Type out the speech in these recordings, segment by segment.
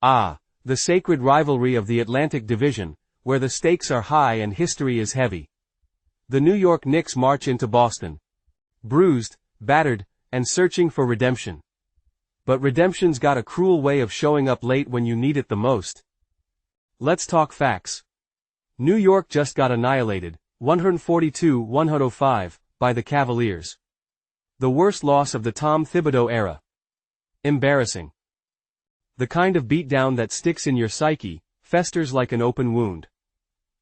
Ah, the sacred rivalry of the Atlantic Division, where the stakes are high and history is heavy. The New York Knicks march into Boston. Bruised, battered, and searching for redemption. But redemption's got a cruel way of showing up late when you need it the most. Let's talk facts. New York just got annihilated, 142-105, by the Cavaliers. The worst loss of the Tom Thibodeau era. Embarrassing. The kind of beatdown that sticks in your psyche, festers like an open wound.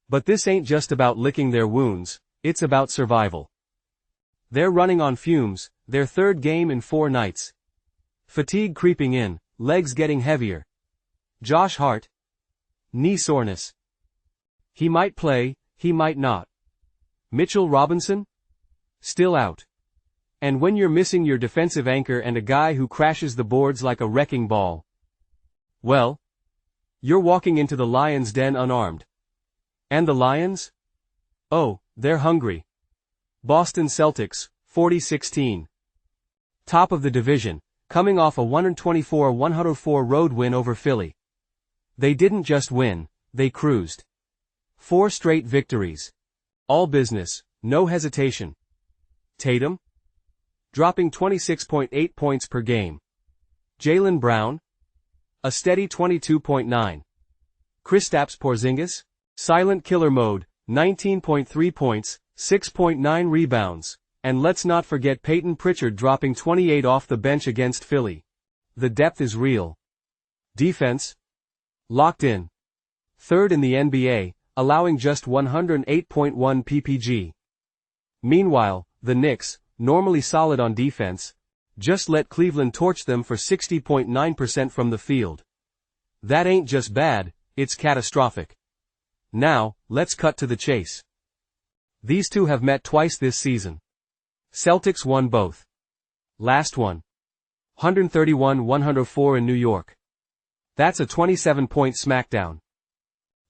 But this ain't just about licking their wounds, it's about survival. They're running on fumes, their third game in 4 nights. Fatigue creeping in, legs getting heavier. Josh Hart. Knee soreness. He might play, he might not. Mitchell Robinson? Still out. And when you're missing your defensive anchor and a guy who crashes the boards like a wrecking ball, well, you're walking into the Lions' den unarmed. And the Lions? Oh, they're hungry. Boston Celtics, 40-16. Top of the division, coming off a 124-104 road win over Philly. They didn't just win, they cruised. 4 straight victories. All business, no hesitation. Tatum? Dropping 26.8 points per game. Jaylen Brown? A steady 22.9. Kristaps Porzingis? Silent killer mode, 19.3 points, 6.9 rebounds. And let's not forget Peyton Pritchard dropping 28 off the bench against Philly. The depth is real. Defense? Locked in. Third in the NBA, allowing just 108.1 ppg. Meanwhile, the Knicks, normally solid on defense, just let Cleveland torch them for 60.9% from the field. That ain't just bad, it's catastrophic. Now, let's cut to the chase. These two have met twice this season. Celtics won both. Last one. 131-104 in New York. That's a 27-point smackdown.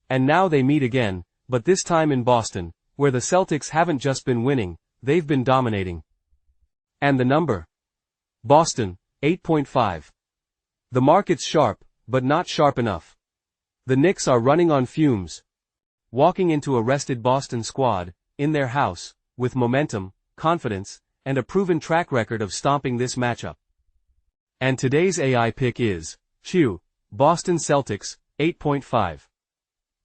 And now they meet again, but this time in Boston, where the Celtics haven't just been winning, they've been dominating. And the number? Boston, 8.5. The market's sharp, but not sharp enough. The Knicks are running on fumes. Walking into a rested Boston squad, in their house, with momentum, confidence, and a proven track record of stomping this matchup. And today's AI pick is, Boston Celtics, 8.5.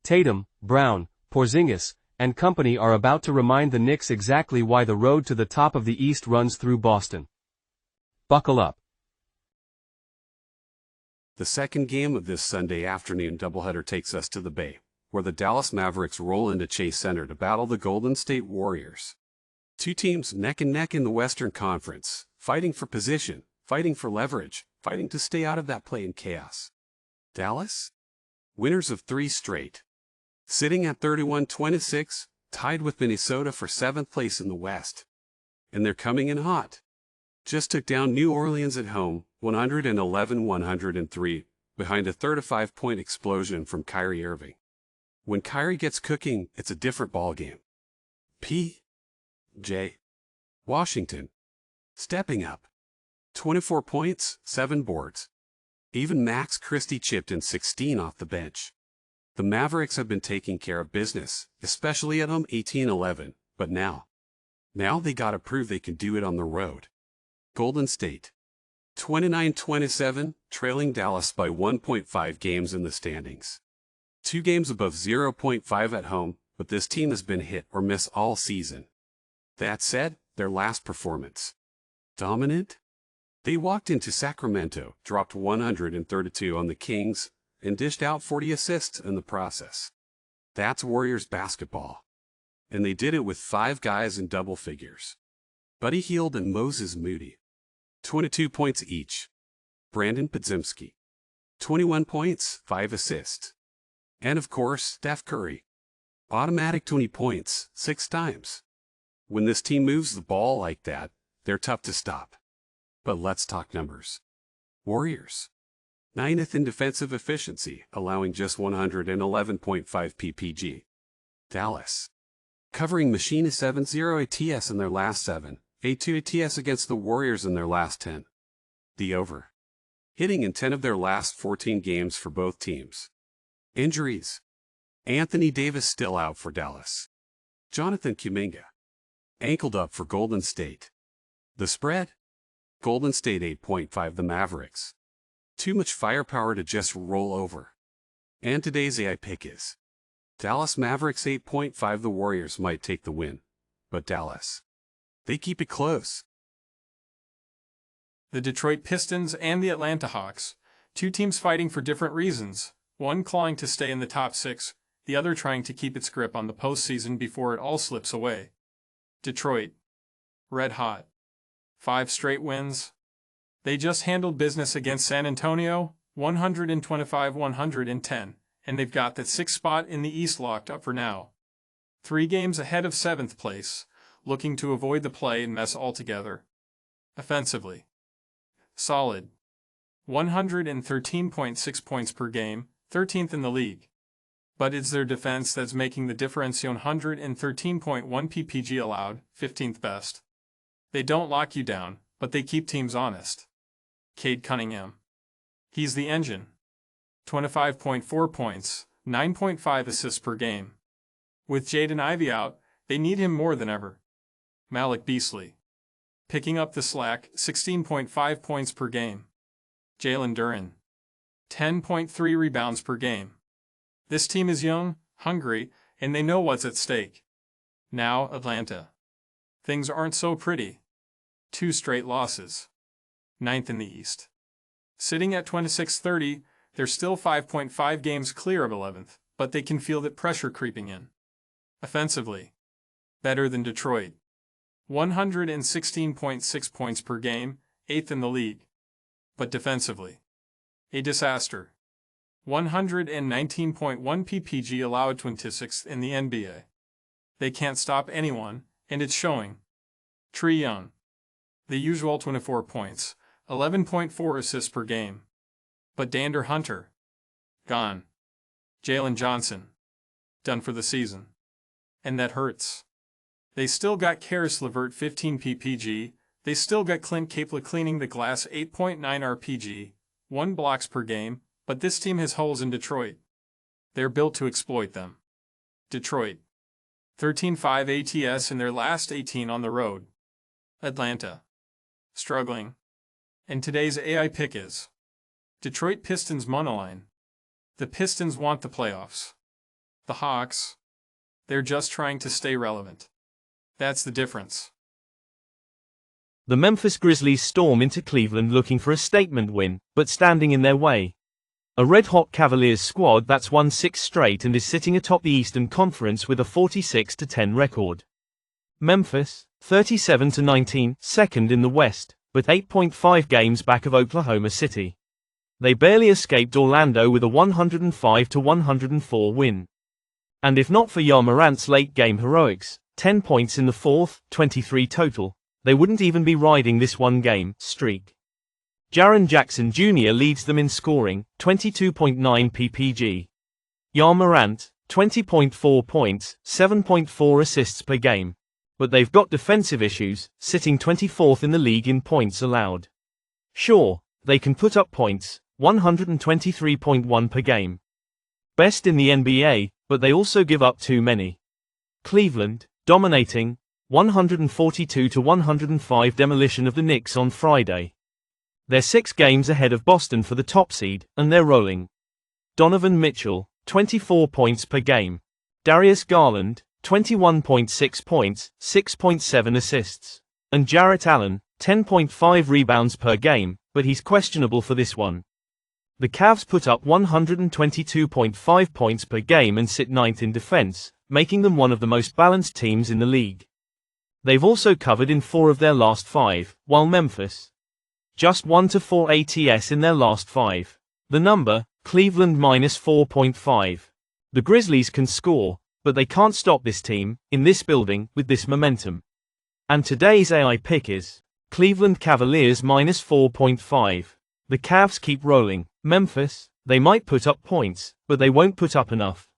Tatum, Brown, Porzingis, and company are about to remind the Knicks exactly why the road to the top of the East runs through Boston. Buckle up. The second game of this Sunday afternoon doubleheader takes us to the Bay, where the Dallas Mavericks roll into Chase Center to battle the Golden State Warriors. Two teams neck and neck in the Western Conference, fighting for position, fighting for leverage, fighting to stay out of that play-in chaos. Dallas? Winners of 3 straight. Sitting at 31-26, tied with Minnesota for 7th place in the West. And they're coming in hot. Just took down New Orleans at home, 111-103, behind a 35-point explosion from Kyrie Irving. When Kyrie gets cooking, it's a different ballgame. P.J. Washington. Stepping up. 24 points, 7 boards. Even Max Christie chipped in 16 off the bench. The Mavericks have been taking care of business, especially at home 18-11, but now they gotta prove they can do it on the road. Golden State. 29-27, trailing Dallas by 1.5 games in the standings. 2 games above 0.5 at home, but this team has been hit or miss all season. That said, their last performance. Dominant? They walked into Sacramento, dropped 132 on the Kings, and dished out 40 assists in the process. That's Warriors basketball. And they did it with 5 guys in double figures. Buddy Hield and Moses Moody. 22 points each. Brandon Podziemski. 21 points, 5 assists. And of course, Steph Curry. Automatic 20 points, 6 times. When this team moves the ball like that, they're tough to stop. But let's talk numbers. Warriors. 9th in defensive efficiency, allowing just 111.5 ppg. Dallas. Covering machine is 7-0 ATS in their last 7, 8-2 ATS against the Warriors in their last 10. The over. hitting in 10 of their last 14 games for both teams. Injuries. Anthony Davis still out for Dallas. Jonathan Kuminga ankled up for Golden State. The spread? Golden State 8.5 the Mavericks. Too much firepower to just roll over. And today's AI pick is Dallas Mavericks 8.5 the Warriors might take the win, but Dallas, they keep it close. The Detroit Pistons and the Atlanta Hawks, two teams fighting for different reasons, one clawing to stay in the top 6, the other trying to keep its grip on the postseason before it all slips away. Detroit, red hot. 5 straight wins. They just handled business against San Antonio, 125-110, and they've got that 6th spot in the East locked up for now. 3 games ahead of 7th place, looking to avoid the play-in mess altogether. Offensively, solid. 113.6 points per game, 13th in the league. But it's their defense that's making the differential. 113.1 ppg allowed, 15th best. They don't lock you down, but they keep teams honest. Cade Cunningham. He's the engine. 25.4 points, 9.5 assists per game. With Jaden Ivey out, they need him more than ever. Malik Beasley. Picking up the slack, 16.5 points per game. Jalen Duren. 10.3 rebounds per game. This team is young, hungry, and they know what's at stake. Now, Atlanta. Things aren't so pretty. 2 straight losses. 9th in the East. Sitting at 26-30, they're still 5.5 games clear of 11th, but they can feel that pressure creeping in. Offensively, better than Detroit. 116.6 points per game, 8th in the league. But defensively, a disaster. 119.1 ppg allowed, 26th in the NBA. They can't stop anyone, and it's showing. Trae Young. The usual 24 points, 11.4 assists per game. But Dander Hunter. Gone. Jalen Johnson. Done for the season. And that hurts. They still got Karis LeVert 15 ppg, they still got Clint Capela cleaning the glass 8.9 rpg, 1 blocks per game, but this team has holes in Detroit. They're built to exploit them. Detroit. 13.5 ATS in their last 18 on the road. Atlanta. Struggling. And today's AI pick is Detroit Pistons monoline. The Pistons want the playoffs. The Hawks, they're just trying to stay relevant. That's the difference. The Memphis Grizzlies storm into Cleveland looking for a statement win, but standing in their way. A red-hot Cavaliers squad that's won 6 straight and is sitting atop the Eastern Conference with a 46-10 record. Memphis, 37-19, second in the West, but 8.5 games back of Oklahoma City. They barely escaped Orlando with a 105-104 win. And if not for Ja Morant's late-game heroics, 10 points in the fourth, 23 total, they wouldn't even be riding this one-game streak. Jaren Jackson Jr. leads them in scoring, 22.9 ppg. Ja Morant, 20.4 points, 7.4 assists per game. But they've got defensive issues, sitting 24th in the league in points allowed. Sure, they can put up points, 123.1 per game. Best in the NBA, but they also give up too many. Cleveland, dominating, 142-105 demolition of the Knicks on Friday. They're 6 games ahead of Boston for the top seed, and they're rolling. Donovan Mitchell, 24 points per game. Darius Garland, 21.6 points, 6.7 assists. And Jarrett Allen, 10.5 rebounds per game, but he's questionable for this one. The Cavs put up 122.5 points per game and sit 9th in defense, making them one of the most balanced teams in the league. They've also covered in 4 of their last 5, while Memphis just 1-4 ATS in their last 5. The number, Cleveland minus 4.5. The Grizzlies can score, but they can't stop this team, in this building, with this momentum. And today's AI pick is Cleveland Cavaliers minus 4.5. The Cavs keep rolling. Memphis, they might put up points, but they won't put up enough.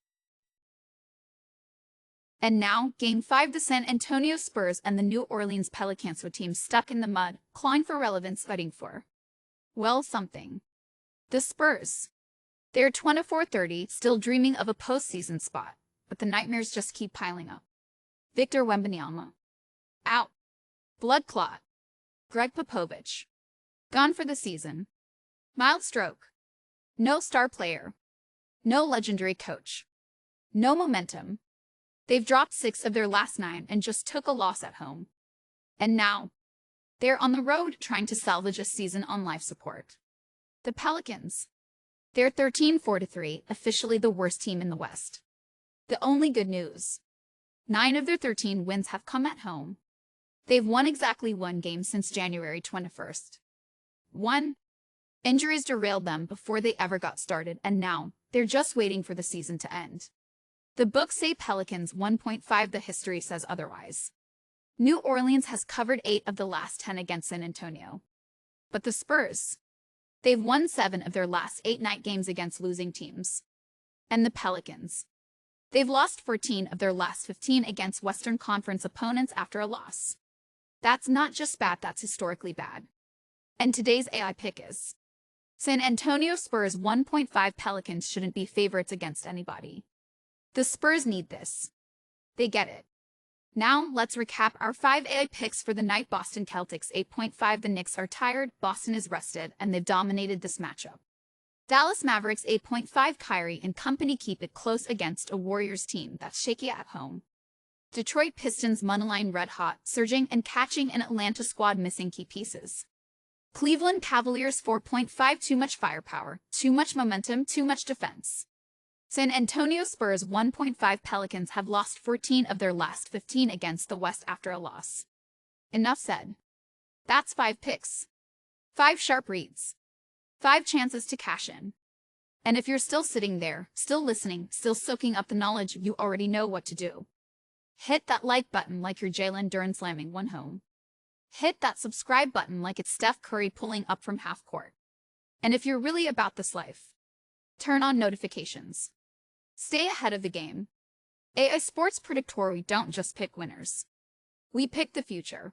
And now, Game 5, the San Antonio Spurs and the New Orleans Pelicans, with teams stuck in the mud, clawing for relevance, fighting for, well, something. The Spurs. They're 24-30, still dreaming of a postseason spot, but the nightmares just keep piling up. Victor Wembanyama. Out. Blood clot. Greg Popovich. Gone for the season. Mild stroke. No star player. No legendary coach. No momentum. They've dropped 6 of their last 9 and just took a loss at home. And now, they're on the road trying to salvage a season on life support. The Pelicans. They're 13-4-3, officially the worst team in the West. The only good news. 9 of their 13 wins have come at home. They've won exactly 1 game since January 21st. 1. Injuries derailed them before they ever got started, and now, they're just waiting for the season to end. The books say Pelicans 1.5, the history says otherwise. New Orleans has covered 8 of the last 10 against San Antonio. But the Spurs, they've won 7 of their last 8 night games against losing teams. And the Pelicans, they've lost 14 of their last 15 against Western Conference opponents after a loss. That's not just bad, that's historically bad. And today's AI pick is San Antonio Spurs 1.5. Pelicans shouldn't be favorites against anybody. The Spurs need this. They get it. Now, let's recap our 5 AI picks for the night. Boston Celtics 8.5. The Knicks are tired, Boston is rested, and they've dominated this matchup. Dallas Mavericks 8.5. Kyrie and company keep it close against a Warriors team that's shaky at home. Detroit Pistons moneyline red hot, surging and catching an Atlanta squad missing key pieces. Cleveland Cavaliers 4.5. Too much firepower, too much momentum, too much defense. San Antonio Spurs 1.5. Pelicans have lost 14 of their last 15 against the West after a loss. Enough said. That's 5 picks. 5 sharp reads. 5 chances to cash in. And if you're still sitting there, still listening, still soaking up the knowledge, you already know what to do. Hit that like button like you're Jalen Duren slamming one home. Hit that subscribe button like it's Steph Curry pulling up from half court. And if you're really about this life, turn on notifications. Stay ahead of the game. AI Sports Predictor, we don't just pick winners. We pick the future.